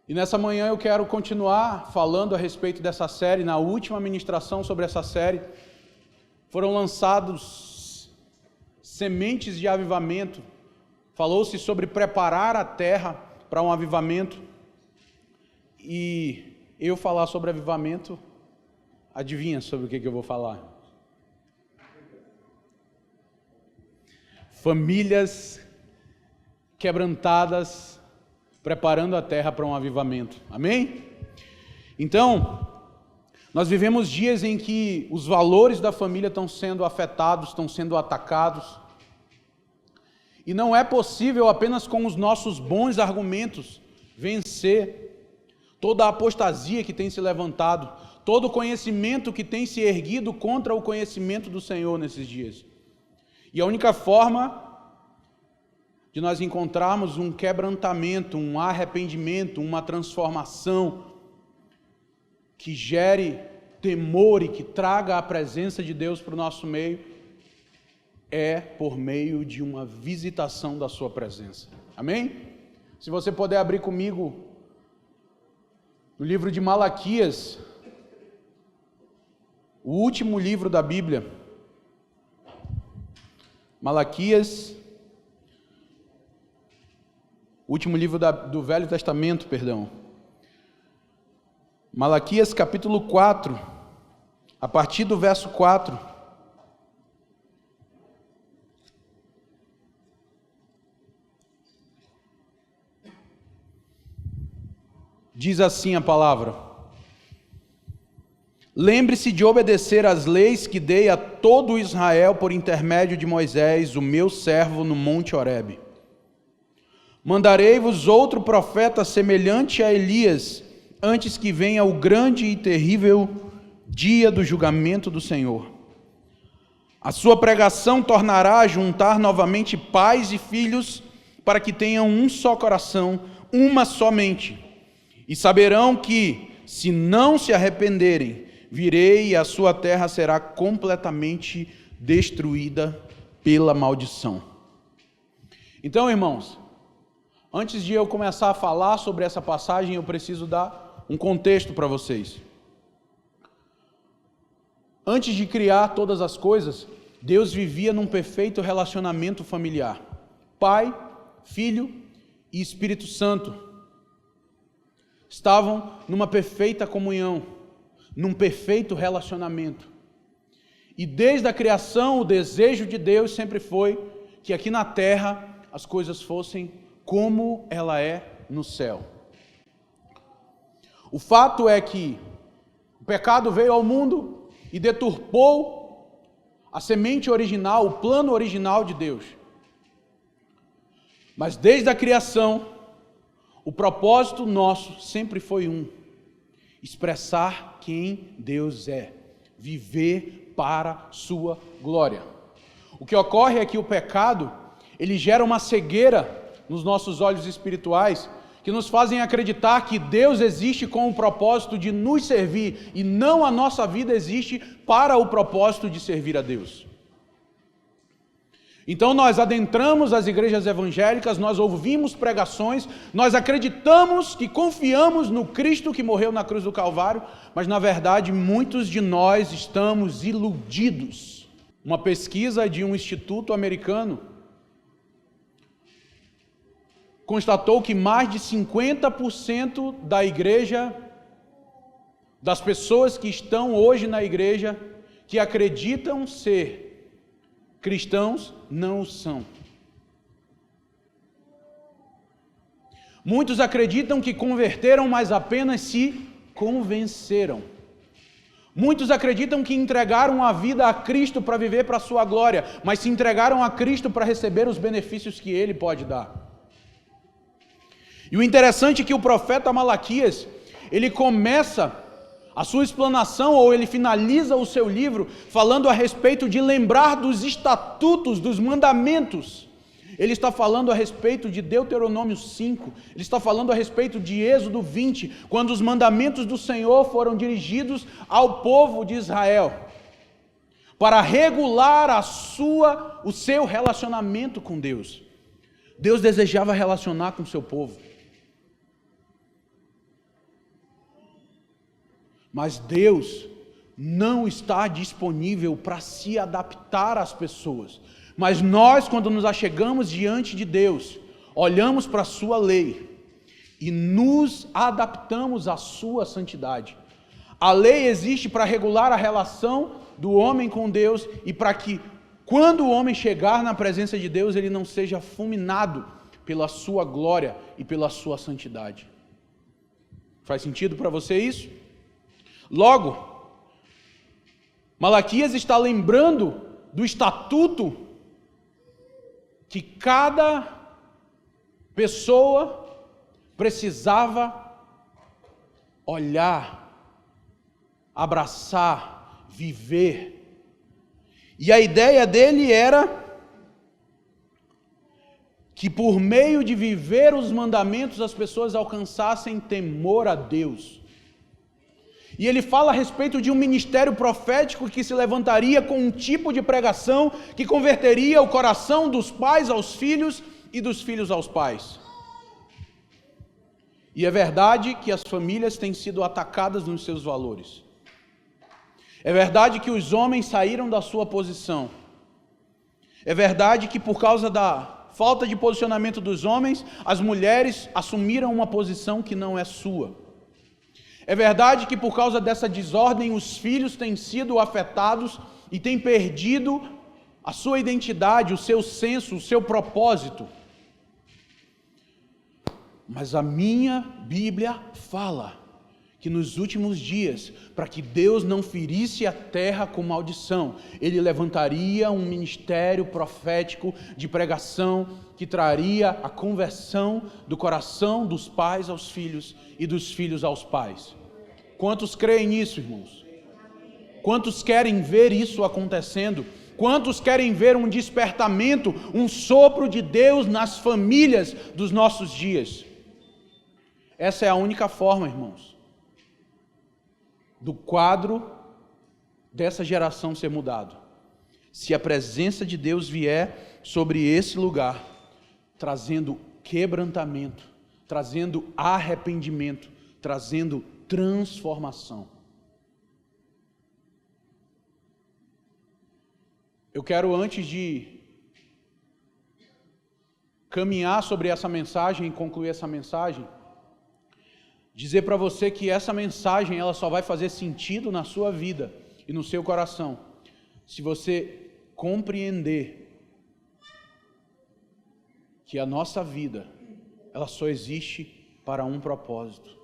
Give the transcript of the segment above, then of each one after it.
E nessa manhã eu quero continuar falando a respeito dessa série. Na última ministração sobre essa série, foram lançados sementes de avivamento. Falou-se sobre preparar a terra para um avivamento. E eu falar sobre avivamento, adivinha sobre o que eu vou falar? Famílias quebrantadas, preparando a terra para um avivamento. Amém? Então, nós vivemos dias em que os valores da família estão sendo afetados, estão sendo atacados. E não é possível apenas com os nossos bons argumentos vencer toda a apostasia que tem se levantado, todo o conhecimento que tem se erguido contra o conhecimento do Senhor nesses dias. E a única forma de nós encontrarmos um quebrantamento, um arrependimento, uma transformação que gere temor e que traga a presença de Deus para o nosso meio, é por meio de uma visitação da sua presença. Amém? Se você puder abrir comigo no livro de Malaquias, o último livro da Bíblia. Malaquias, último livro do Velho Testamento, perdão. Malaquias capítulo 4, a partir do verso 4. Diz assim a palavra: lembre-se de obedecer às leis que dei a todo Israel por intermédio de Moisés, o meu servo, no monte Horebe. Mandarei-vos outro profeta semelhante a Elias, antes que venha o grande e terrível dia do julgamento do Senhor. A sua pregação tornará a juntar novamente pais e filhos, para que tenham um só coração, uma só mente. E saberão que, se não se arrependerem, virei e a sua terra será completamente destruída pela maldição. Então, irmãos, antes de eu começar a falar sobre essa passagem, eu preciso dar um contexto para vocês. Antes de criar todas as coisas, Deus vivia num perfeito relacionamento familiar. Pai, Filho e Espírito Santo estavam numa perfeita comunhão, num perfeito relacionamento. E desde a criação, o desejo de Deus sempre foi que aqui na terra as coisas fossem como ela é no céu. O fato é que o pecado veio ao mundo e deturpou a semente original, o plano original de Deus. Mas desde a criação, o propósito nosso sempre foi um: expressar quem Deus é, viver para sua glória. O que ocorre é que o pecado, ele gera uma cegueira nos nossos olhos espirituais, que nos fazem acreditar que Deus existe com o propósito de nos servir, e não a nossa vida existe para o propósito de servir a Deus. Então nós adentramos as igrejas evangélicas, nós ouvimos pregações, nós acreditamos que confiamos no Cristo que morreu na cruz do Calvário, mas na verdade muitos de nós estamos iludidos. Uma pesquisa de um instituto americano constatou que mais de 50% da igreja, das pessoas que estão hoje na igreja, que acreditam ser cristãos, não o são. Muitos acreditam que converteram, mas apenas se convenceram. Muitos acreditam que entregaram a vida a Cristo para viver para a sua glória, mas se entregaram a Cristo para receber os benefícios que Ele pode dar. E o interessante é que o profeta Malaquias, ele começa a sua explanação, ou ele finaliza o seu livro, falando a respeito de lembrar dos estatutos, dos mandamentos. Ele está falando a respeito de Deuteronômio 5, ele está falando a respeito de Êxodo 20, quando os mandamentos do Senhor foram dirigidos ao povo de Israel, para regular o seu relacionamento com Deus. Deus desejava relacionar com o seu povo. Mas Deus não está disponível para se adaptar às pessoas. Mas nós, quando nos achegamos diante de Deus, olhamos para a sua lei e nos adaptamos à sua santidade. A lei existe para regular a relação do homem com Deus e para que, quando o homem chegar na presença de Deus, ele não seja fulminado pela sua glória e pela sua santidade. Faz sentido para você isso? Logo, Malaquias está lembrando do estatuto que cada pessoa precisava olhar, abraçar, viver. E a ideia dele era que por meio de viver os mandamentos as pessoas alcançassem temor a Deus. E ele fala a respeito de um ministério profético que se levantaria com um tipo de pregação que converteria o coração dos pais aos filhos e dos filhos aos pais. E é verdade que as famílias têm sido atacadas nos seus valores. É verdade que os homens saíram da sua posição. É verdade que por causa da falta de posicionamento dos homens, as mulheres assumiram uma posição que não é sua. É verdade que por causa dessa desordem os filhos têm sido afetados e têm perdido a sua identidade, o seu senso, o seu propósito. Mas a minha Bíblia fala que nos últimos dias, para que Deus não ferisse a terra com maldição, Ele levantaria um ministério profético de pregação que traria a conversão do coração dos pais aos filhos e dos filhos aos pais. Quantos creem nisso, irmãos? Quantos querem ver isso acontecendo? Quantos querem ver um despertamento, um sopro de Deus nas famílias dos nossos dias? Essa é a única forma, irmãos, do quadro dessa geração ser mudado. Se a presença de Deus vier sobre esse lugar, trazendo quebrantamento, trazendo arrependimento, trazendo transformação. Eu quero, antes de caminhar sobre essa mensagem e concluir essa mensagem, dizer para você que essa mensagem ela só vai fazer sentido na sua vida e no seu coração se você compreender que a nossa vida ela só existe para um propósito.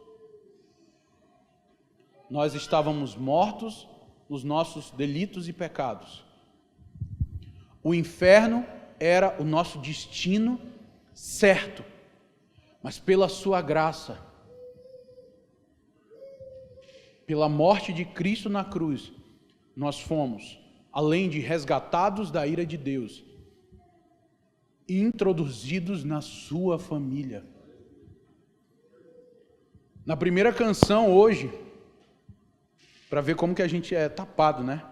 Nós estávamos mortos nos nossos delitos e pecados. O inferno era o nosso destino certo, mas pela sua graça, pela morte de Cristo na cruz, nós fomos, além de resgatados da ira de Deus, introduzidos na sua família. Na primeira canção hoje, para ver como que a gente é tapado, né?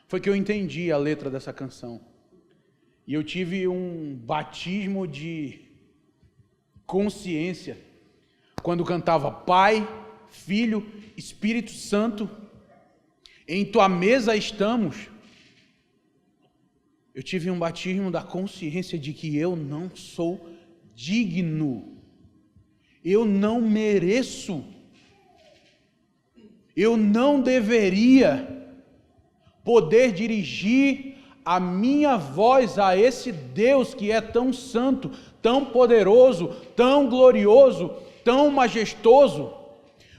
Foi que eu entendi a letra dessa canção. E eu tive um batismo de consciência quando cantava Pai, Filho, Espírito Santo, em tua mesa estamos. Eu tive um batismo da consciência de que eu não sou digno, eu não mereço, eu não deveria poder dirigir a minha voz a esse Deus que é tão santo, tão poderoso, tão glorioso, tão majestoso.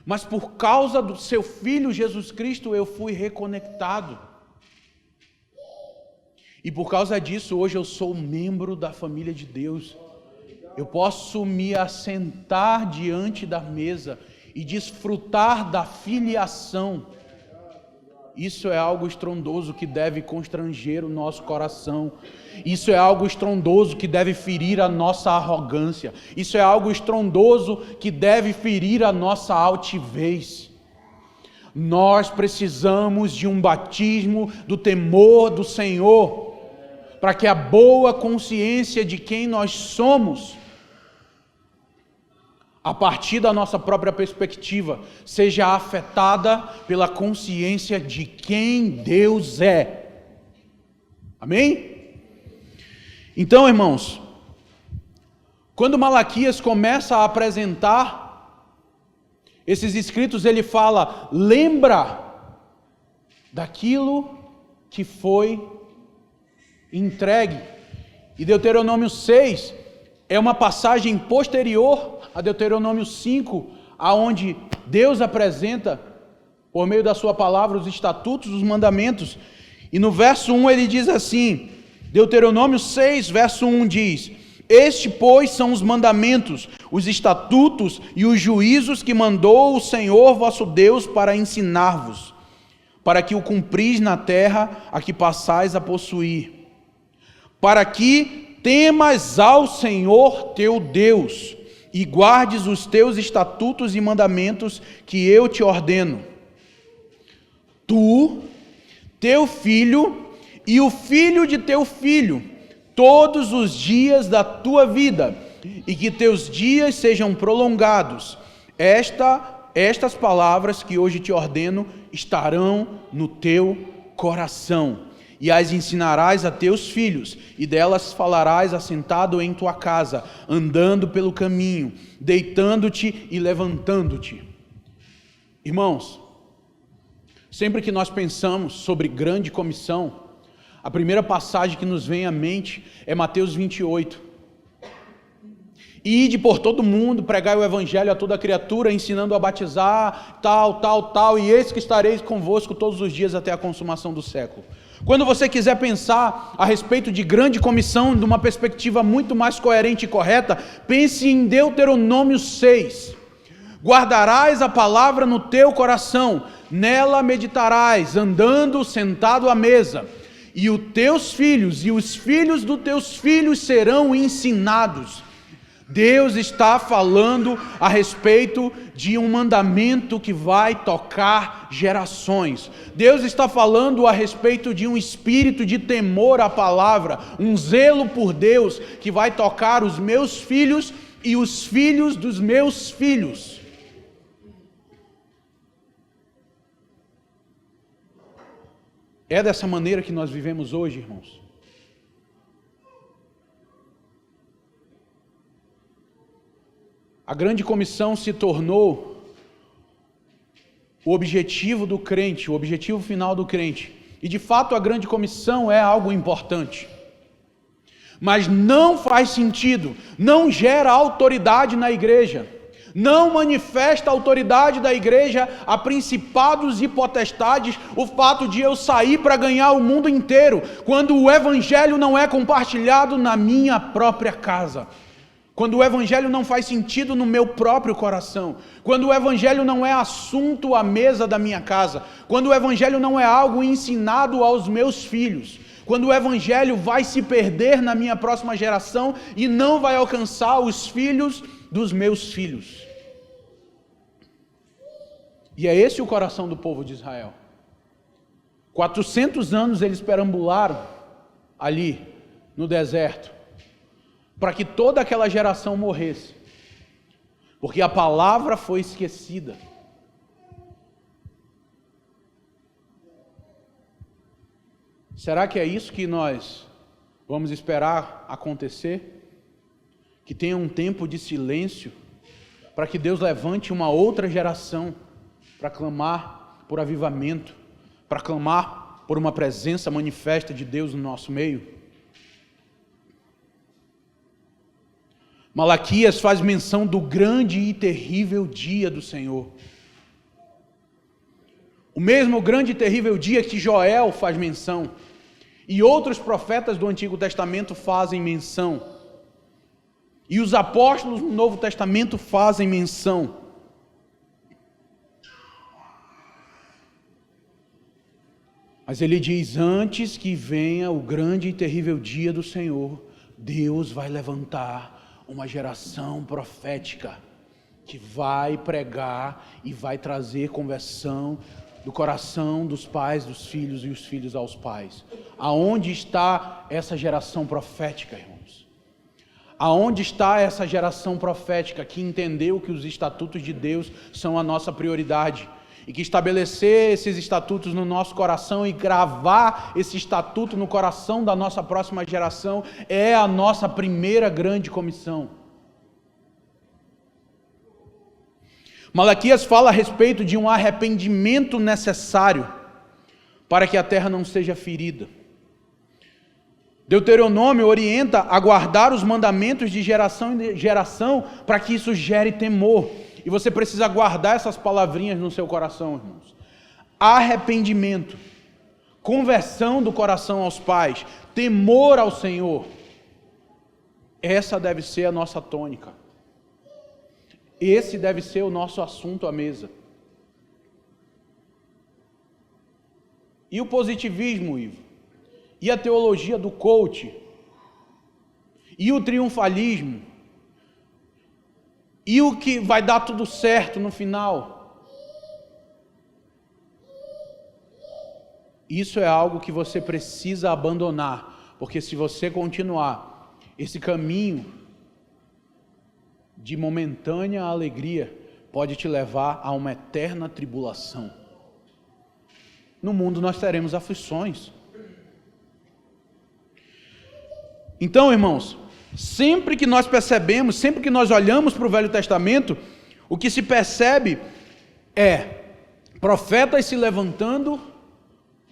Mas por causa do seu Filho Jesus Cristo eu fui reconectado. E por causa disso hoje eu sou membro da família de Deus. Eu posso me assentar diante da mesa e desfrutar da filiação. Isso é algo estrondoso que deve constranger o nosso coração. Isso é algo estrondoso que deve ferir a nossa arrogância. Isso é algo estrondoso que deve ferir a nossa altivez. Nós precisamos de um batismo do temor do Senhor, para que a boa consciência de quem nós somos, a partir da nossa própria perspectiva, seja afetada pela consciência de quem Deus é. Amém? Então, irmãos, quando Malaquias começa a apresentar esses escritos, ele fala: lembra daquilo que foi entregue. E Deuteronômio 6 é uma passagem posterior a Deuteronômio 5, aonde Deus apresenta, por meio da sua palavra, os estatutos, os mandamentos. E no verso 1 ele diz assim, Deuteronômio 6, verso 1 diz: este, pois, são os mandamentos, os estatutos e os juízos que mandou o Senhor vosso Deus para ensinar-vos, para que o cumpris na terra a que passais a possuir, para que temas ao Senhor teu Deus e guardes os teus estatutos e mandamentos que eu te ordeno. Tu, teu filho e o filho de teu filho, todos os dias da tua vida, e que teus dias sejam prolongados. Estas palavras que hoje te ordeno estarão no teu coração, e as ensinarás a teus filhos, e delas falarás assentado em tua casa, andando pelo caminho, deitando-te e levantando-te. Irmãos, sempre que nós pensamos sobre grande comissão, a primeira passagem que nos vem à mente é Mateus 28. Ide por todo mundo, pregai o evangelho a toda criatura, ensinando a batizar, tal, e eis que estareis convosco todos os dias até a consumação do século. Quando você quiser pensar a respeito de grande comissão, de uma perspectiva muito mais coerente e correta, pense em Deuteronômio 6. Guardarás a palavra no teu coração, nela meditarás, andando, sentado à mesa, e os teus filhos e os filhos dos teus filhos serão ensinados. Deus está falando a respeito de um mandamento que vai tocar gerações. Deus está falando a respeito de um espírito de temor à palavra, um zelo por Deus que vai tocar os meus filhos e os filhos dos meus filhos. É dessa maneira que nós vivemos hoje, irmãos. A grande comissão se tornou o objetivo do crente, o objetivo final do crente. E de fato a grande comissão é algo importante. Mas não faz sentido, não gera autoridade na igreja, não manifesta a autoridade da igreja a principados e potestades o fato de eu sair para ganhar o mundo inteiro, quando o evangelho não é compartilhado na minha própria casa. Quando o evangelho não faz sentido no meu próprio coração, quando o evangelho não é assunto à mesa da minha casa, quando o evangelho não é algo ensinado aos meus filhos, quando o evangelho vai se perder na minha próxima geração e não vai alcançar os filhos dos meus filhos. E é esse o coração do povo de Israel. 400 anos eles perambularam ali no deserto, para que toda aquela geração morresse, porque a palavra foi esquecida. Será que é isso que nós vamos esperar acontecer? Que tenha um tempo de silêncio, para que Deus levante uma outra geração, para clamar por avivamento, para clamar por uma presença manifesta de Deus no nosso meio? Malaquias faz menção do grande e terrível dia do Senhor. O mesmo grande e terrível dia que Joel faz menção, e outros profetas do Antigo Testamento fazem menção, e os apóstolos no Novo Testamento fazem menção. Mas ele diz: antes que venha o grande e terrível dia do Senhor, Deus vai levantar uma geração profética que vai pregar e vai trazer conversão do coração dos pais, dos filhos e os filhos aos pais. Aonde está essa geração profética, irmãos? Aonde está essa geração profética que entendeu que os estatutos de Deus são a nossa prioridade? E que estabelecer esses estatutos no nosso coração e gravar esse estatuto no coração da nossa próxima geração é a nossa primeira grande comissão. Malaquias fala a respeito de um arrependimento necessário para que a terra não seja ferida. Deuteronômio orienta a guardar os mandamentos de geração em geração para que isso gere temor. E você precisa guardar essas palavrinhas no seu coração, irmãos. Arrependimento, conversão do coração aos pais, temor ao Senhor. Essa deve ser a nossa tônica. Esse deve ser o nosso assunto à mesa. E o positivismo, Ivo? E a teologia do coach? E o triunfalismo? E o que vai dar tudo certo no final? Isso é algo que você precisa abandonar, porque se você continuar esse caminho de momentânea alegria, pode te levar a uma eterna tribulação. No mundo nós teremos aflições. Então, irmãos, sempre que nós percebemos, sempre que nós olhamos para o Velho Testamento, o que se percebe é profetas se levantando,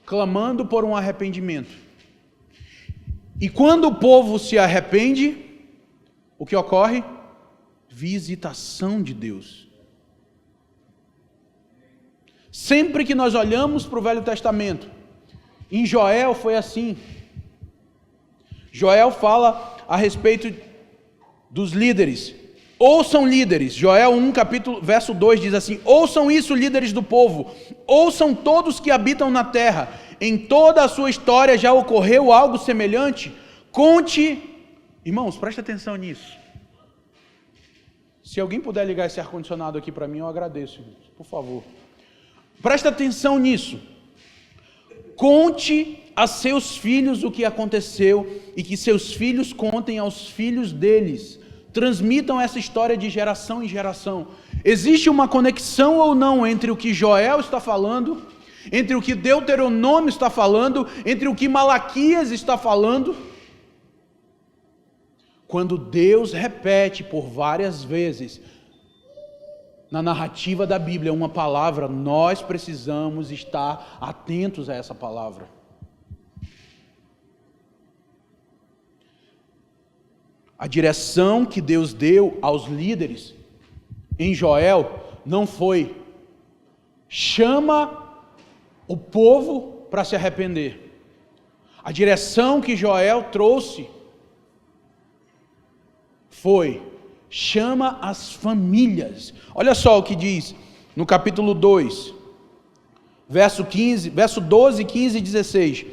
clamando por um arrependimento. E quando o povo se arrepende, o que ocorre? Visitação de Deus. Sempre que nós olhamos para o Velho Testamento, em Joel foi assim. Joel fala a respeito dos líderes. Ouçam, líderes. Joel 1, verso 2 diz assim: ouçam isso, líderes do povo. Ouçam todos que habitam na terra. Em toda a sua história já ocorreu algo semelhante. Conte. Irmãos, preste atenção nisso. Se alguém puder ligar esse ar-condicionado aqui para mim, eu agradeço, por favor. Presta atenção nisso. Conte a seus filhos o que aconteceu e que seus filhos contem aos filhos deles. Transmitam essa história de geração em geração. Existe uma conexão ou não entre o que Joel está falando, entre o que Deuteronômio está falando, entre o que Malaquias está falando? Quando Deus repete por várias vezes na narrativa da Bíblia uma palavra, nós precisamos estar atentos a essa palavra. A direção que Deus deu aos líderes em Joel não foi: chama o povo para se arrepender. A direção que Joel trouxe foi: chama as famílias. Olha só o que diz no capítulo 2, verso 12, 15 e 16.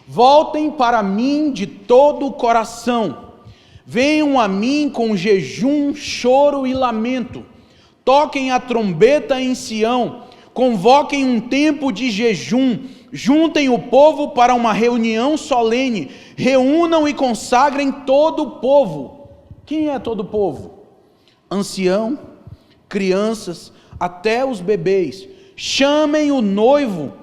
Voltem para mim de todo o coração, venham a mim com jejum, choro e lamento, toquem a trombeta em Sião, convoquem um tempo de jejum, juntem o povo para uma reunião solene, reúnam e consagrem todo o povo. Quem é todo o povo? Ancião, crianças, até os bebês. Chamem o noivo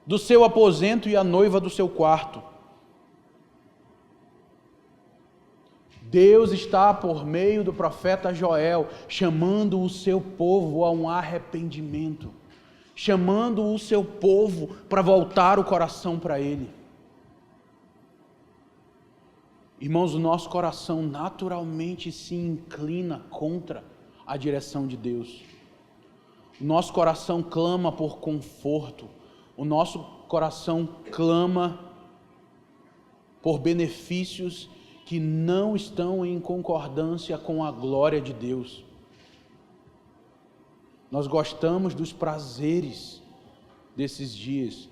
do seu aposento e a noiva do seu quarto. Deus está, por meio do profeta Joel, chamando o seu povo a um arrependimento, chamando o seu povo para voltar o coração para Ele. Irmãos, o nosso coração naturalmente se inclina contra a direção de Deus. O nosso coração clama por conforto. O nosso coração clama por benefícios que não estão em concordância com a glória de Deus. Nós gostamos dos prazeres desses dias.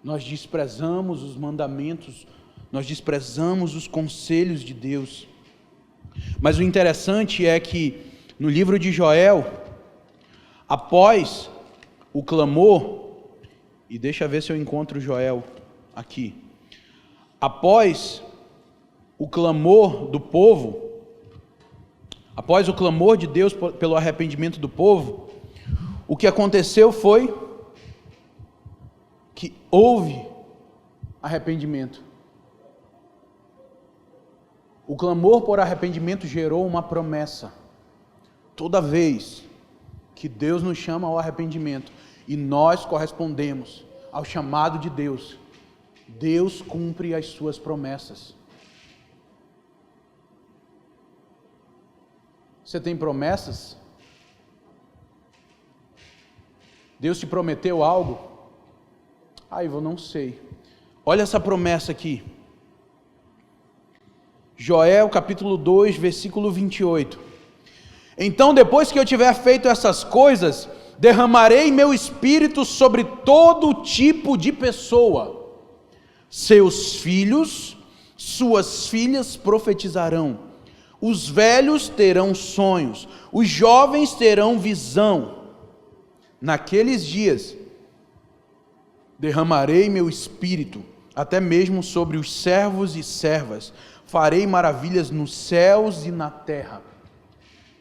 Nós desprezamos os mandamentos, nós desprezamos os conselhos de Deus. Mas o interessante é que no livro de Joel, após o clamor, e deixa eu ver se eu encontro Joel aqui. após o clamor do povo, após o clamor de Deus pelo arrependimento do povo, o que aconteceu foi que houve arrependimento. O clamor por arrependimento gerou uma promessa. Toda vez que Deus nos chama ao arrependimento e nós correspondemos ao chamado de Deus, Deus cumpre as suas promessas. Você tem promessas? Deus te prometeu algo? Eu não sei. Olha essa promessa aqui. Joel capítulo 2, versículo 28. Então, depois que eu tiver feito essas coisas, derramarei meu espírito sobre todo tipo de pessoa. Seus filhos, suas filhas profetizarão. Os velhos terão sonhos, os jovens terão visão. Naqueles dias, derramarei meu espírito, até mesmo sobre os servos e servas. Farei maravilhas nos céus e na terra.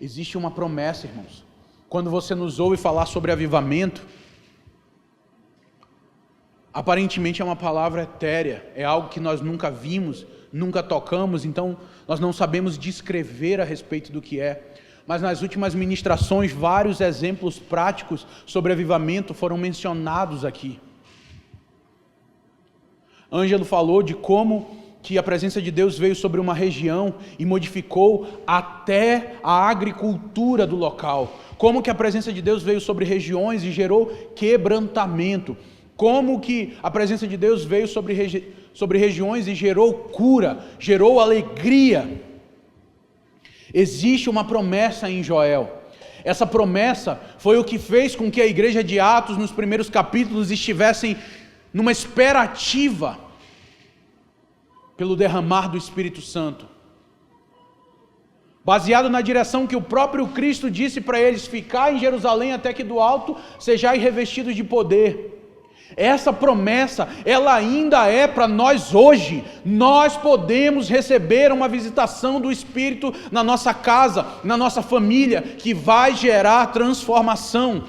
Existe uma promessa, irmãos. Quando você nos ouve falar sobre avivamento, aparentemente é uma palavra etérea, é algo que nós nunca vimos, nunca tocamos, então nós não sabemos descrever a respeito do que é. Mas nas últimas ministrações, vários exemplos práticos sobre avivamento foram mencionados aqui. Ângelo falou de como que a presença de Deus veio sobre uma região e modificou até a agricultura do local. Como que a presença de Deus veio sobre regiões e gerou quebrantamento. Como que a presença de Deus veio sobre regiões e gerou cura, gerou alegria. Existe uma promessa em Joel. Essa promessa foi o que fez com que a igreja de Atos, nos primeiros capítulos, estivessem numa esperativa pelo derramar do Espírito Santo. Baseado na direção que o próprio Cristo disse para eles: ficar em Jerusalém até que do alto sejais revestidos de poder. Essa promessa, ela ainda é para nós hoje. Nós podemos receber uma visitação do Espírito na nossa casa, na nossa família, que vai gerar transformação.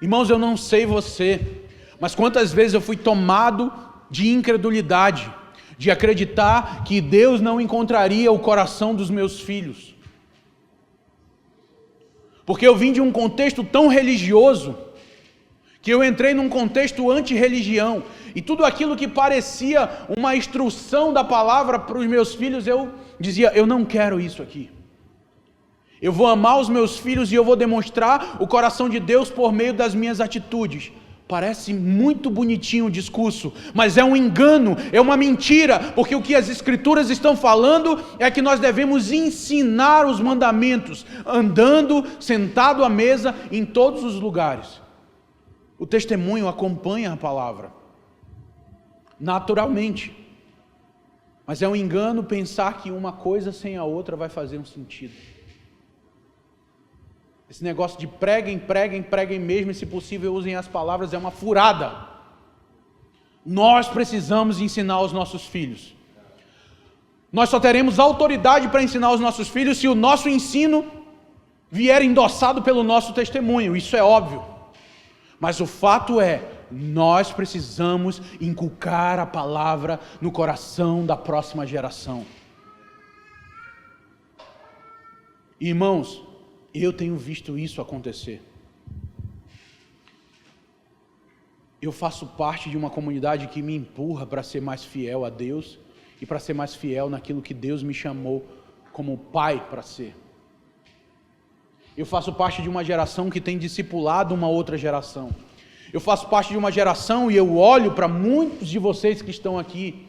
Irmãos, eu não sei você, mas quantas vezes eu fui tomado de incredulidade, de acreditar que Deus não encontraria o coração dos meus filhos. Porque eu vim de um contexto tão religioso, que eu entrei num contexto anti-religião, e tudo aquilo que parecia uma instrução da palavra para os meus filhos, eu dizia: eu não quero isso aqui. Eu vou amar os meus filhos e eu vou demonstrar o coração de Deus por meio das minhas atitudes. Parece muito bonitinho o discurso, mas é um engano, é uma mentira, porque o que as Escrituras estão falando é que nós devemos ensinar os mandamentos, andando, sentado à mesa, em todos os lugares. O testemunho acompanha a palavra, naturalmente, mas é um engano pensar que uma coisa sem a outra vai fazer um sentido. Esse negócio de preguem mesmo, e se possível usem as palavras, é uma furada. Nós precisamos ensinar aos nossos filhos. Nós só teremos autoridade para ensinar aos nossos filhos se o nosso ensino vier endossado pelo nosso testemunho, isso é óbvio. Mas o fato é, nós precisamos inculcar a palavra no coração da próxima geração. Irmãos, eu tenho visto isso acontecer. Eu faço parte de uma comunidade que me empurra para ser mais fiel a Deus e para ser mais fiel naquilo que Deus me chamou como pai para ser. Eu faço parte de uma geração que tem discipulado uma outra geração. Eu faço parte de uma geração e eu olho para muitos de vocês que estão aqui,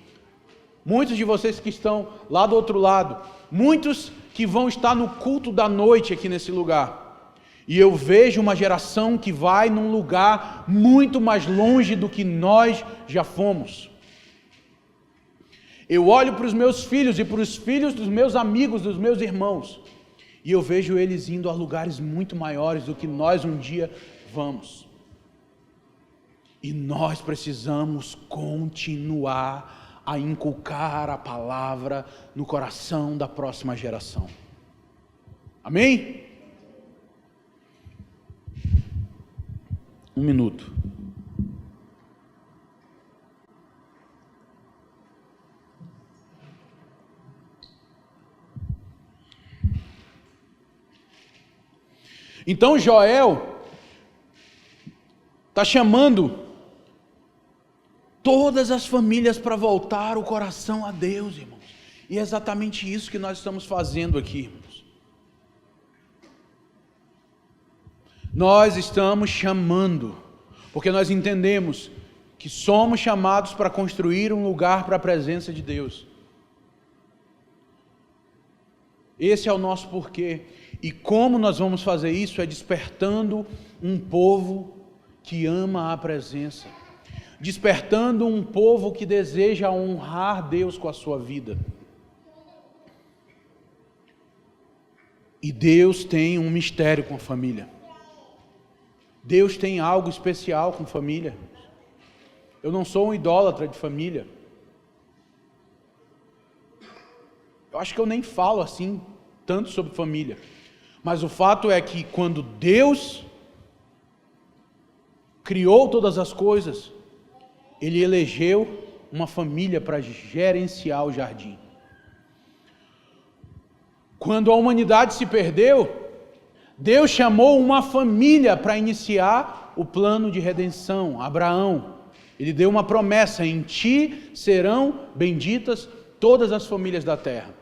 muitos de vocês que estão lá do outro lado, muitos que vão estar no culto da noite aqui nesse lugar. E eu vejo uma geração que vai num lugar muito mais longe do que nós já fomos. Eu olho para os meus filhos e para os filhos dos meus amigos, dos meus irmãos, e eu vejo eles indo a lugares muito maiores do que nós um dia vamos. E nós precisamos continuar a inculcar a palavra no coração da próxima geração. Amém? 1 minuto. Então Joel está chamando todas as famílias para voltar o coração a Deus, irmãos. E é exatamente isso que nós estamos fazendo aqui, irmãos. Nós estamos chamando, porque nós entendemos que somos chamados para construir um lugar para a presença de Deus. Esse é o nosso porquê. E como nós vamos fazer isso? É despertando um povo que ama a presença. Despertando um povo que deseja honrar Deus com a sua vida. E Deus tem um mistério com a família. Deus tem algo especial com família. Eu não sou um idólatra de família. Eu acho que eu nem falo assim tanto sobre família. Mas o fato é que quando Deus criou todas as coisas, Ele elegeu uma família para gerenciar o jardim. Quando a humanidade se perdeu, Deus chamou uma família para iniciar o plano de redenção. Abraão, Ele deu uma promessa: em ti serão benditas todas as famílias da terra.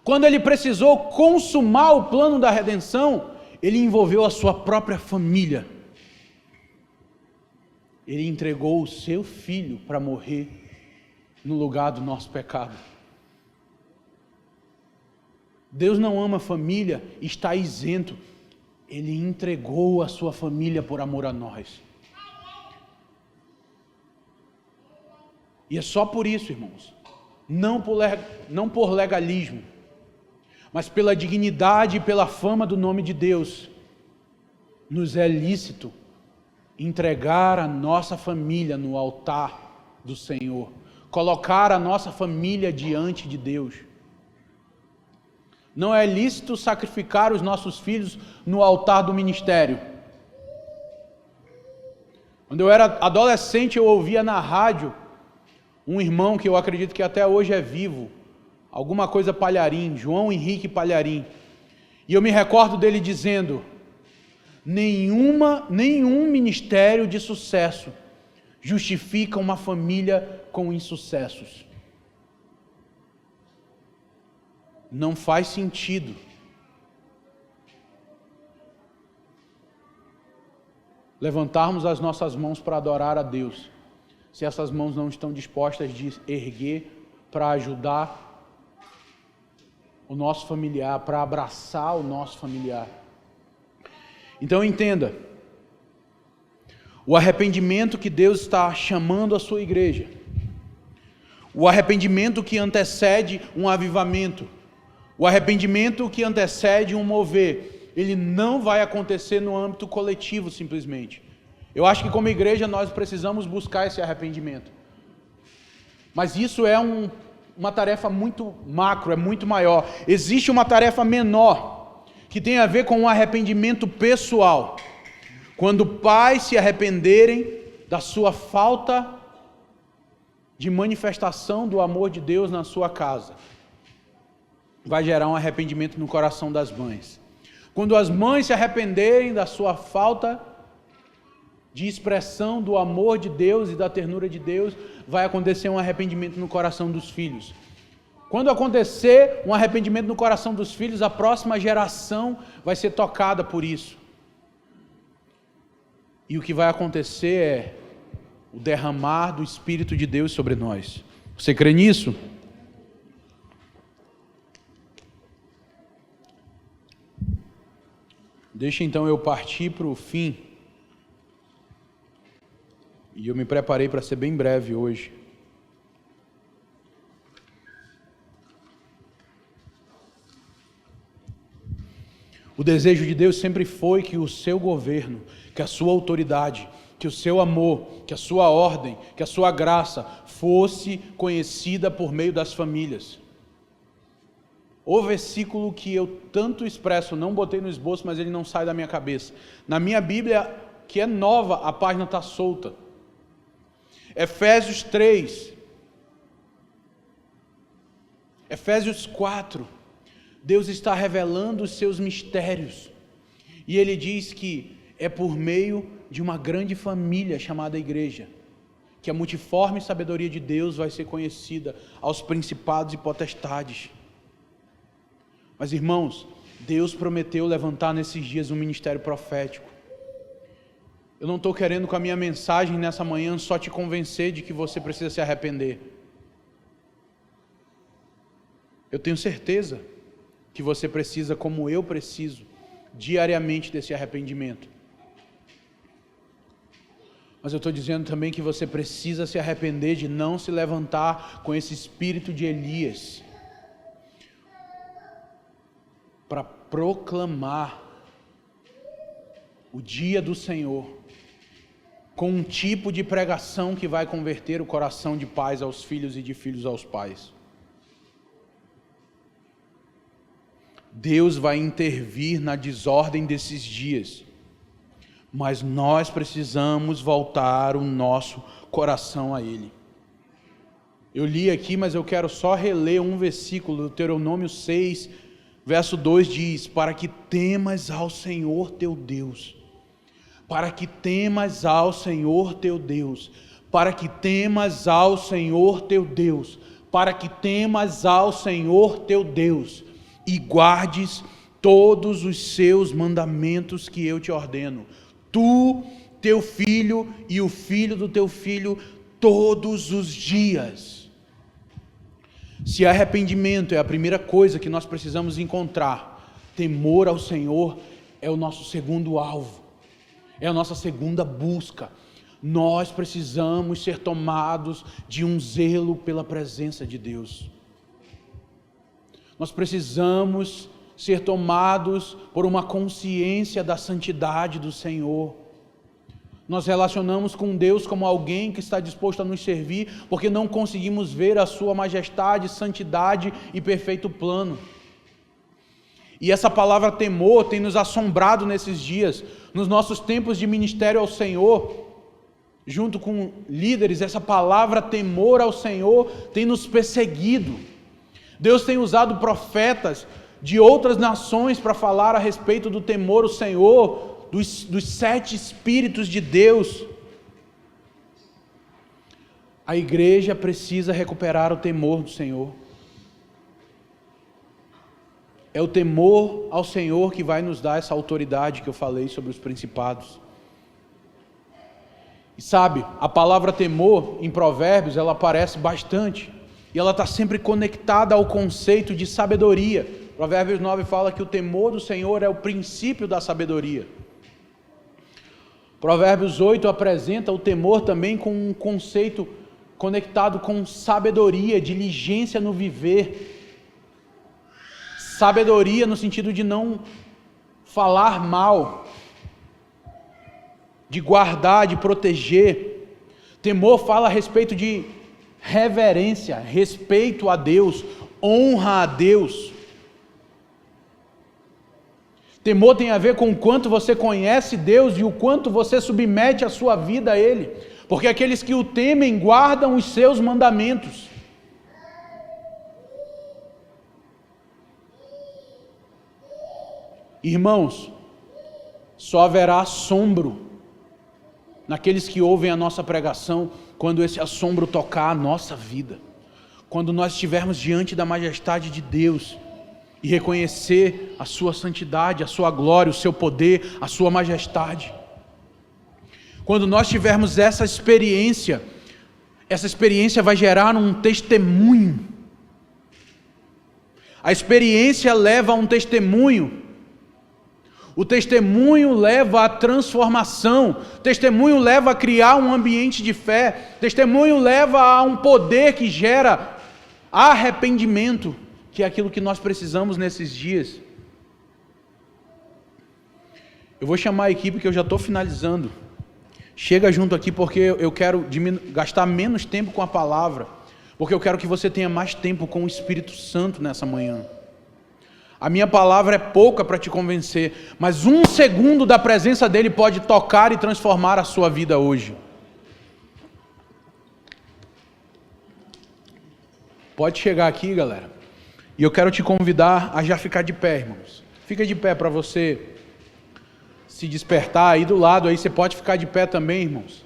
Quando Ele precisou consumar o plano da redenção, Ele envolveu a sua própria família. Ele entregou o seu filho para morrer no lugar do nosso pecado. Deus não ama a família, está isento. Ele entregou a sua família por amor a nós. E é só por isso, irmãos, não por legalismo, mas pela dignidade e pela fama do nome de Deus, nos é lícito entregar a nossa família no altar do Senhor, colocar a nossa família diante de Deus. Não é lícito sacrificar os nossos filhos no altar do ministério. Quando eu era adolescente, eu ouvia na rádio um irmão que eu acredito que até hoje é vivo, alguma coisa Palharim, João Henrique Palharim. E eu me recordo dele dizendo: nenhum ministério de sucesso justifica uma família com insucessos. Não faz sentido levantarmos as nossas mãos para adorar a Deus, se essas mãos não estão dispostas de erguer para ajudar o nosso familiar, para abraçar o nosso familiar. Então entenda, o arrependimento que Deus está chamando a sua igreja, o arrependimento que antecede um avivamento, o arrependimento que antecede um mover, ele não vai acontecer no âmbito coletivo simplesmente. Eu acho que como igreja nós precisamos buscar esse arrependimento. Mas isso é uma tarefa muito macro, é muito maior. Existe uma tarefa menor, que tem a ver com um arrependimento pessoal. Quando pais se arrependerem da sua falta de manifestação do amor de Deus na sua casa, vai gerar um arrependimento no coração das mães. Quando as mães se arrependerem da sua falta de expressão do amor de Deus e da ternura de Deus, vai acontecer um arrependimento no coração dos filhos. Quando acontecer um arrependimento no coração dos filhos, a próxima geração vai ser tocada por isso. E o que vai acontecer é o derramar do Espírito de Deus sobre nós. Você crê nisso? Deixa então eu partir para o fim. E eu me preparei para ser bem breve hoje. O desejo de Deus sempre foi que o seu governo, que a sua autoridade, que o seu amor, que a sua ordem, que a sua graça fosse conhecida por meio das famílias. O versículo que eu tanto expresso, não botei no esboço, mas ele não sai da minha cabeça. Na minha Bíblia, que é nova, a página está solta. Efésios 3. Efésios 4. Deus está revelando os seus mistérios. E Ele diz que é por meio de uma grande família chamada igreja, que a multiforme sabedoria de Deus vai ser conhecida aos principados e potestades. Mas irmãos, Deus prometeu levantar nesses dias um ministério profético. Eu não estou querendo com a minha mensagem nessa manhã só te convencer de que você precisa se arrepender. Eu tenho certeza que você precisa, como eu preciso, diariamente desse arrependimento. Mas eu estou dizendo também que você precisa se arrepender de não se levantar com esse espírito de Elias para proclamar o dia do Senhor com um tipo de pregação que vai converter o coração de pais aos filhos e de filhos aos pais. Deus vai intervir na desordem desses dias, mas nós precisamos voltar o nosso coração a Ele. Eu li aqui, mas eu quero só reler um versículo do Deuteronômio 6, verso 2 diz: para que temas ao Senhor teu Deus, para que temas ao Senhor teu Deus, para que temas ao Senhor teu Deus, para que temas ao Senhor teu Deus, e guardes todos os seus mandamentos que eu te ordeno, tu, teu filho e o filho do teu filho, todos os dias. Se arrependimento é a primeira coisa que nós precisamos encontrar, temor ao Senhor é o nosso segundo alvo, é a nossa segunda busca. Nós precisamos ser tomados de um zelo pela presença de Deus. Nós precisamos ser tomados por uma consciência da santidade do Senhor. Nós relacionamos com Deus como alguém que está disposto a nos servir, porque não conseguimos ver a sua majestade, santidade e perfeito plano. E essa palavra temor tem nos assombrado nesses dias, nos nossos tempos de ministério ao Senhor, junto com líderes. Essa palavra temor ao Senhor tem nos perseguido. Deus tem usado profetas de outras nações para falar a respeito do temor ao Senhor, dos 7 Espíritos de Deus. A igreja precisa recuperar o temor do Senhor. É o temor ao Senhor que vai nos dar essa autoridade que eu falei sobre os principados. E sabe, a palavra temor em Provérbios, ela aparece bastante. E ela está sempre conectada ao conceito de sabedoria. Provérbios 9 fala que o temor do Senhor é o princípio da sabedoria. Provérbios 8 apresenta o temor também com um conceito conectado com sabedoria, diligência no viver. Sabedoria no sentido de não falar mal, de guardar, de proteger. Temor fala a respeito de reverência, respeito a Deus, honra a Deus. Temor tem a ver com o quanto você conhece Deus e o quanto você submete a sua vida a Ele, porque aqueles que o temem guardam os seus mandamentos. Irmãos, só haverá assombro naqueles que ouvem a nossa pregação quando esse assombro tocar a nossa vida, quando nós estivermos diante da majestade de Deus e reconhecer a sua santidade, a sua glória, o seu poder, a sua majestade. Quando nós tivermos essa experiência vai gerar um testemunho. A experiência leva a um testemunho. O testemunho leva à transformação, o testemunho leva a criar um ambiente de fé, o testemunho leva a um poder que gera arrependimento, que é aquilo que nós precisamos nesses dias. Eu vou chamar a equipe, que eu já estou finalizando. Chega junto aqui porque eu quero gastar menos tempo com a palavra, porque eu quero que você tenha mais tempo com o Espírito Santo nessa manhã. A minha palavra é pouca para te convencer, mas 1 segundo da presença dele pode tocar e transformar a sua vida hoje. Pode chegar aqui, galera. E eu quero te convidar a já ficar de pé, irmãos. Fica de pé para você se despertar. Aí do lado, aí você pode ficar de pé também, irmãos.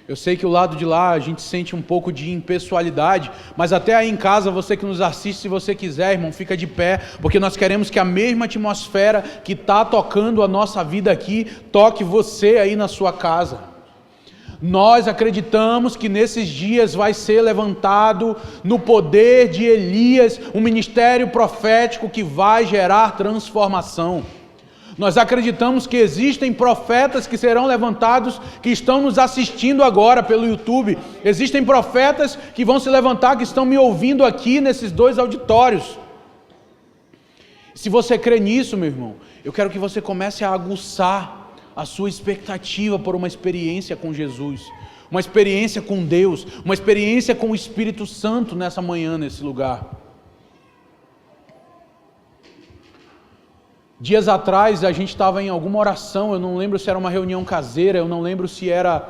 Eu sei que o lado de lá a gente sente um pouco de impessoalidade, mas até aí em casa, você que nos assiste, se você quiser, irmão, fica de pé, porque nós queremos que a mesma atmosfera que está tocando a nossa vida aqui, toque você aí na sua casa. Nós acreditamos que nesses dias vai ser levantado no poder de Elias um ministério profético que vai gerar transformação. Nós acreditamos que existem profetas que serão levantados, que estão nos assistindo agora pelo YouTube. Existem profetas que vão se levantar, que estão me ouvindo aqui nesses 2 auditórios. Se você crê nisso, meu irmão, eu quero que você comece a aguçar a sua expectativa por uma experiência com Jesus, uma experiência com Deus, uma experiência com o Espírito Santo nessa manhã, nesse lugar. Dias atrás a gente estava em alguma oração, eu não lembro se era uma reunião caseira, eu não lembro se era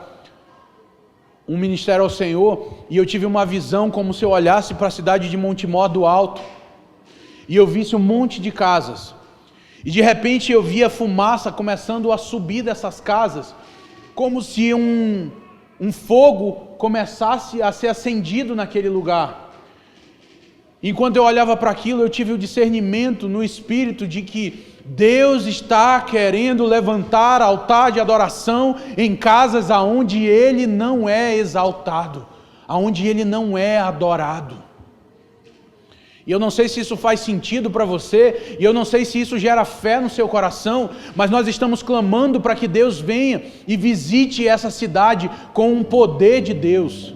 um ministério ao Senhor, e eu tive uma visão como se eu olhasse para a cidade de Montemor do Alto, e eu visse um monte de casas, e de repente eu via fumaça começando a subir dessas casas, como se um fogo começasse a ser acendido naquele lugar. Enquanto eu olhava para aquilo, eu tive o discernimento no Espírito de que Deus está querendo levantar altar de adoração em casas aonde Ele não é exaltado, aonde Ele não é adorado. E eu não sei se isso faz sentido para você, e eu não sei se isso gera fé no seu coração, mas nós estamos clamando para que Deus venha e visite essa cidade com um poder de Deus.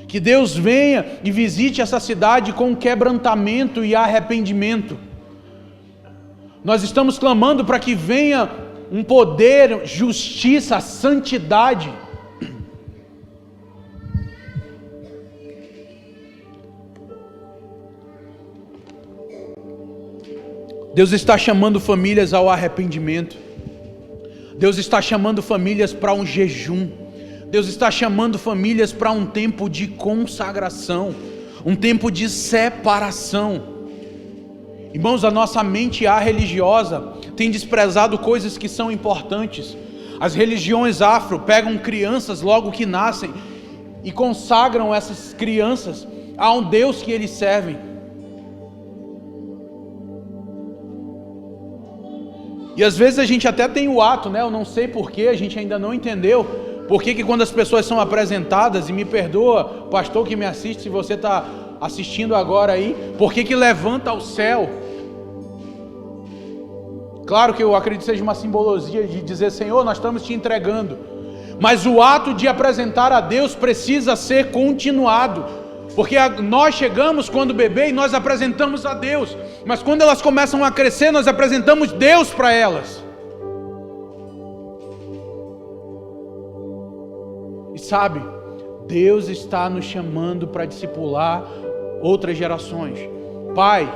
Que Deus venha e visite essa cidade com quebrantamento e arrependimento. Nós estamos clamando para que venha um poder, justiça, santidade. Deus está chamando famílias ao arrependimento. Deus está chamando famílias para um jejum. Deus está chamando famílias para um tempo de consagração, um tempo de separação. Irmãos, a nossa mente religiosa tem desprezado coisas que são importantes. As religiões afro pegam crianças logo que nascem e consagram essas crianças a um Deus que eles servem. E às vezes a gente até tem o ato, né? Eu não sei porquê, a gente ainda não entendeu. Por que quando as pessoas são apresentadas, e me perdoa, pastor que me assiste, se você está assistindo agora aí, por que levanta ao céu? Claro que eu acredito que seja uma simbologia de dizer, Senhor, nós estamos te entregando. Mas o ato de apresentar a Deus precisa ser continuado. Porque nós chegamos quando bebê e nós apresentamos a Deus. Mas quando elas começam a crescer, nós apresentamos Deus para elas. E sabe, Deus está nos chamando para discipular outras gerações. Pai,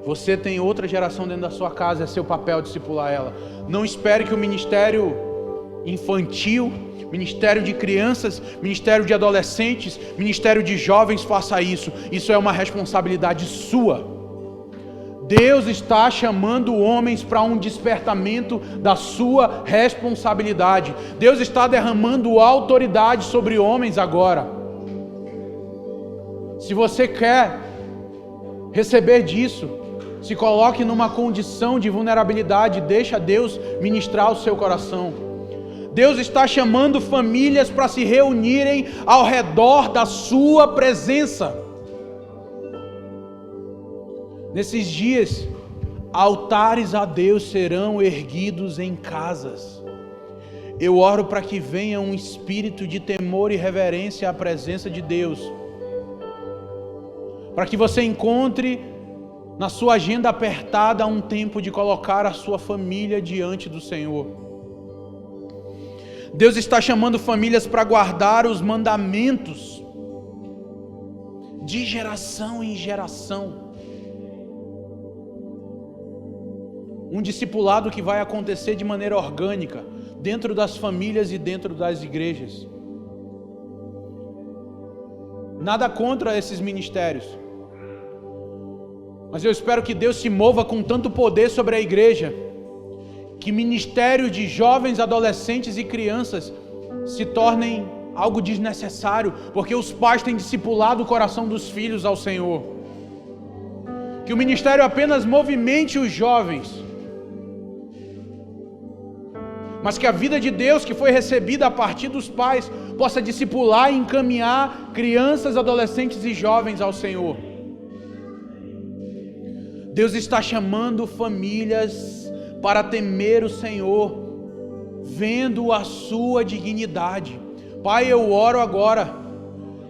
você tem outra geração dentro da sua casa, é seu papel discipular ela. Não espere que o ministério infantil, ministério de crianças, ministério de adolescentes, ministério de jovens faça isso. Isso é uma responsabilidade sua. Deus está chamando homens para um despertamento da sua responsabilidade. Deus está derramando autoridade sobre homens agora. Se você quer receber disso, se coloque numa condição de vulnerabilidade, deixa Deus ministrar o seu coração. Deus está chamando famílias para se reunirem ao redor da sua presença. Nesses dias, altares a Deus serão erguidos em casas. Eu oro para que venha um espírito de temor e reverência à presença de Deus. Para que você encontre na sua agenda apertada um tempo de colocar a sua família diante do Senhor. Deus está chamando famílias para guardar os mandamentos de geração em geração. Um discipulado que vai acontecer de maneira orgânica, dentro das famílias e dentro das igrejas. Nada contra esses ministérios, mas eu espero que Deus se mova com tanto poder sobre a igreja, que ministérios de jovens, adolescentes e crianças se tornem algo desnecessário, porque os pais têm discipulado o coração dos filhos ao Senhor. Que o ministério apenas movimente os jovens, mas que a vida de Deus que foi recebida a partir dos pais possa discipular e encaminhar crianças, adolescentes e jovens ao Senhor. Deus está chamando famílias para temer o Senhor, vendo a sua dignidade. Pai, eu oro agora,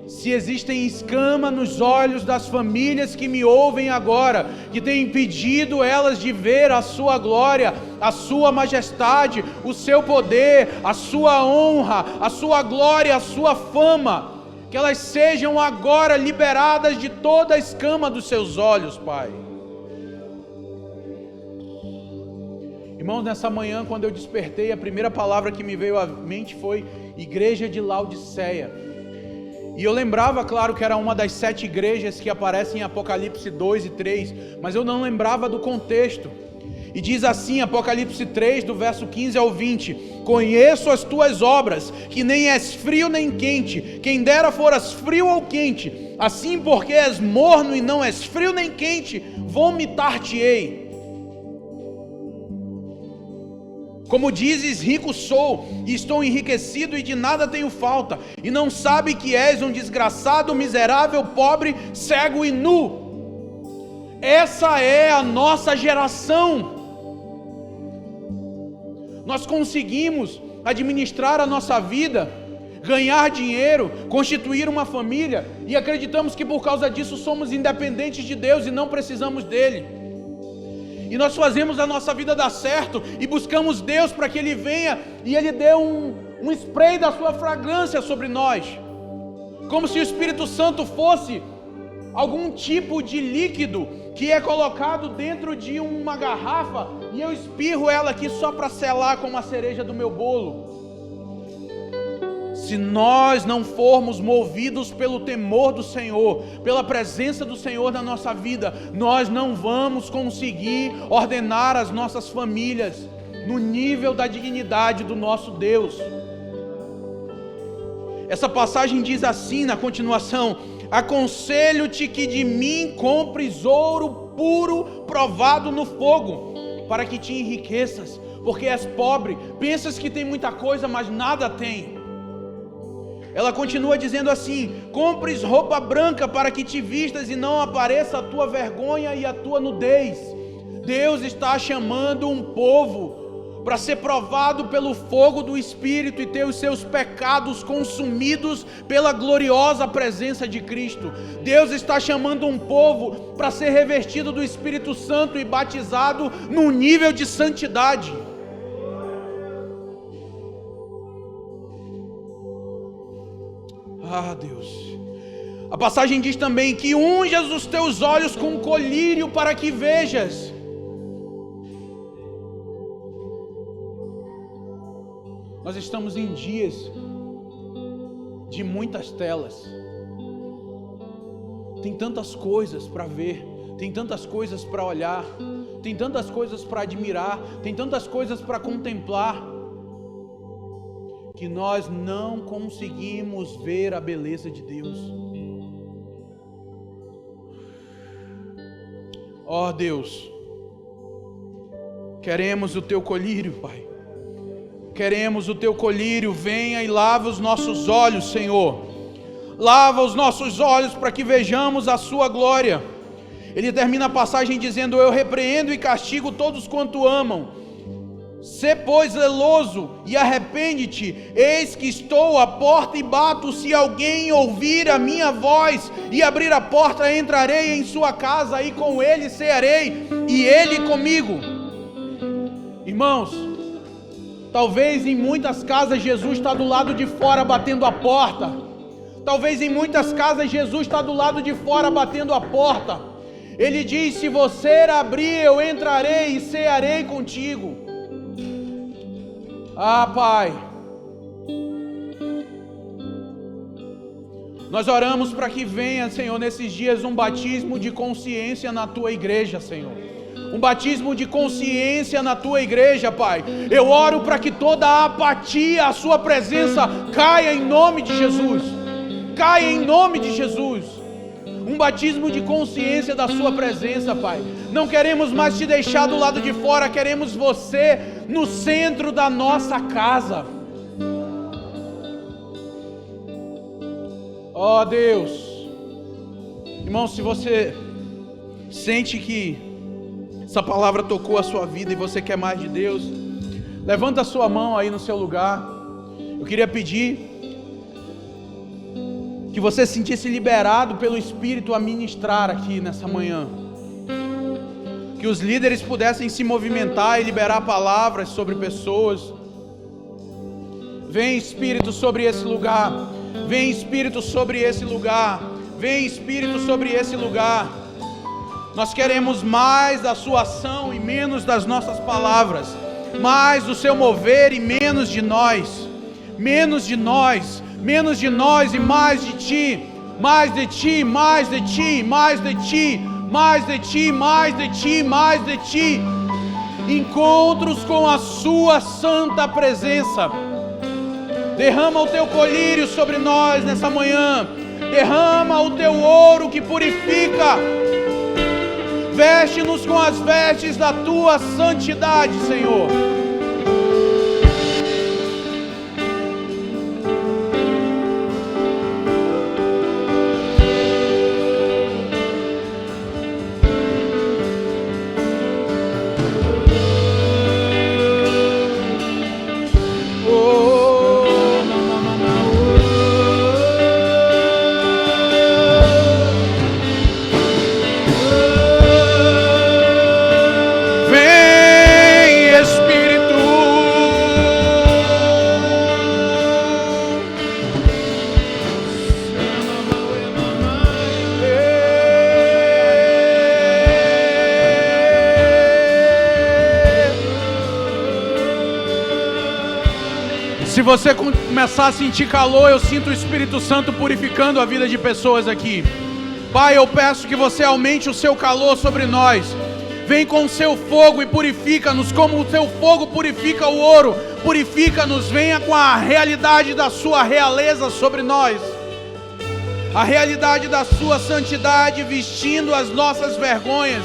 se existem escamas nos olhos das famílias que me ouvem agora, que tem impedido elas de ver a sua glória, a sua majestade, o seu poder, a sua honra, a sua glória, a sua fama, que elas sejam agora liberadas de toda a escama dos seus olhos, Pai. Irmãos, nessa manhã, quando eu despertei, a primeira palavra que me veio à mente foi Igreja de Laodiceia. E eu lembrava, claro, que era uma das 7 igrejas que aparecem em Apocalipse 2 e 3, mas eu não lembrava do contexto. E diz assim, Apocalipse 3, do verso 15 ao 20: Conheço as tuas obras, que nem és frio nem quente, quem dera foras frio ou quente, assim porque és morno e não és frio nem quente, vomitar-te-ei. Como dizes, rico sou, e estou enriquecido e de nada tenho falta, e não sabe que és um desgraçado, miserável, pobre, cego e nu. Essa é a nossa geração. Nós conseguimos administrar a nossa vida, ganhar dinheiro, constituir uma família, e acreditamos que por causa disso somos independentes de Deus e não precisamos dele. E nós fazemos a nossa vida dar certo e buscamos Deus para que Ele venha e Ele dê um spray da sua fragrância sobre nós, como se o Espírito Santo fosse algum tipo de líquido que é colocado dentro de uma garrafa e eu espirro ela aqui só para selar como a cereja do meu bolo. Se nós não formos movidos pelo temor do Senhor, pela presença do Senhor na nossa vida, nós não vamos conseguir ordenar as nossas famílias no nível da dignidade do nosso Deus. Essa passagem diz assim na continuação: aconselho-te que de mim compres ouro puro provado no fogo, para que te enriqueças, porque és pobre, pensas que tem muita coisa, mas nada tem. Ela continua dizendo assim: compres roupa branca para que te vistas e não apareça a tua vergonha e a tua nudez. Deus está chamando um povo para ser provado pelo fogo do Espírito e ter os seus pecados consumidos pela gloriosa presença de Cristo. Deus está chamando um povo para ser revestido do Espírito Santo e batizado num nível de santidade. Ah, Deus. A passagem diz também que unjas os teus olhos com colírio para que vejas. Nós estamos em dias de muitas telas. Tem tantas coisas para ver, tem tantas coisas para olhar, tem tantas coisas para admirar, tem tantas coisas para contemplar, que nós não conseguimos ver a beleza de Deus. Ó Deus, queremos o teu colírio, Pai. Queremos o teu colírio. Venha e lava os nossos olhos, Senhor. Lava os nossos olhos para que vejamos a sua glória. Ele termina a passagem dizendo: eu repreendo e castigo todos quanto amam. Sê, pois, zeloso e arrepende-te, eis que estou à porta e bato. Se alguém ouvir a minha voz e abrir a porta, entrarei em sua casa e com ele cearei e ele comigo. Irmãos, Talvez em muitas casas Jesus está do lado de fora batendo a porta. Talvez em muitas casas Jesus está do lado de fora batendo a porta. Ele diz: se você abrir, eu entrarei e cearei contigo. Ah, Pai, nós oramos para que venha, Senhor, nesses dias um batismo de consciência na Tua igreja, Senhor. Um batismo de consciência na Tua igreja, Pai. Eu oro para que toda a apatia, a Sua presença caia em nome de Jesus. Caia em nome de Jesus. Um batismo de consciência da Sua presença, Pai. Não queremos mais Te deixar do lado de fora, queremos Você no centro da nossa casa. Ó Deus. Irmão, se você sente que essa palavra tocou a sua vida e você quer mais de Deus, levanta a sua mão aí no seu lugar. Eu queria pedir que você se sentisse liberado pelo Espírito a ministrar aqui nessa manhã. Que os líderes pudessem se movimentar e liberar palavras sobre pessoas. Vem Espírito sobre esse lugar. Vem Espírito sobre esse lugar. Vem Espírito sobre esse lugar. Nós queremos mais da sua ação e menos das nossas palavras. Mais do seu mover e menos de nós. Menos de nós. Menos de nós e mais de Ti. Mais de Ti, mais de Ti, mais de Ti. Mais de Ti, mais de Ti, mais de Ti. Encontros com a Sua santa presença. Derrama o Teu colírio sobre nós nessa manhã. Derrama o Teu ouro que purifica. Veste-nos com as vestes da Tua santidade, Senhor. Se você começar a sentir calor, eu sinto o Espírito Santo purificando a vida de pessoas aqui. Pai, eu peço que você aumente o seu calor sobre nós. Vem com o seu fogo e purifica-nos como o seu fogo purifica o ouro. Purifica-nos, venha com a realidade da sua realeza sobre nós. A realidade da sua santidade vestindo as nossas vergonhas.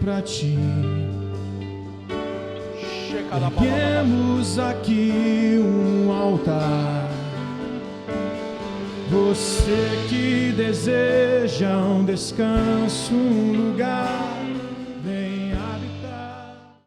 Pra Ti, erguemos aqui um altar. Você que deseja um descanso, um lugar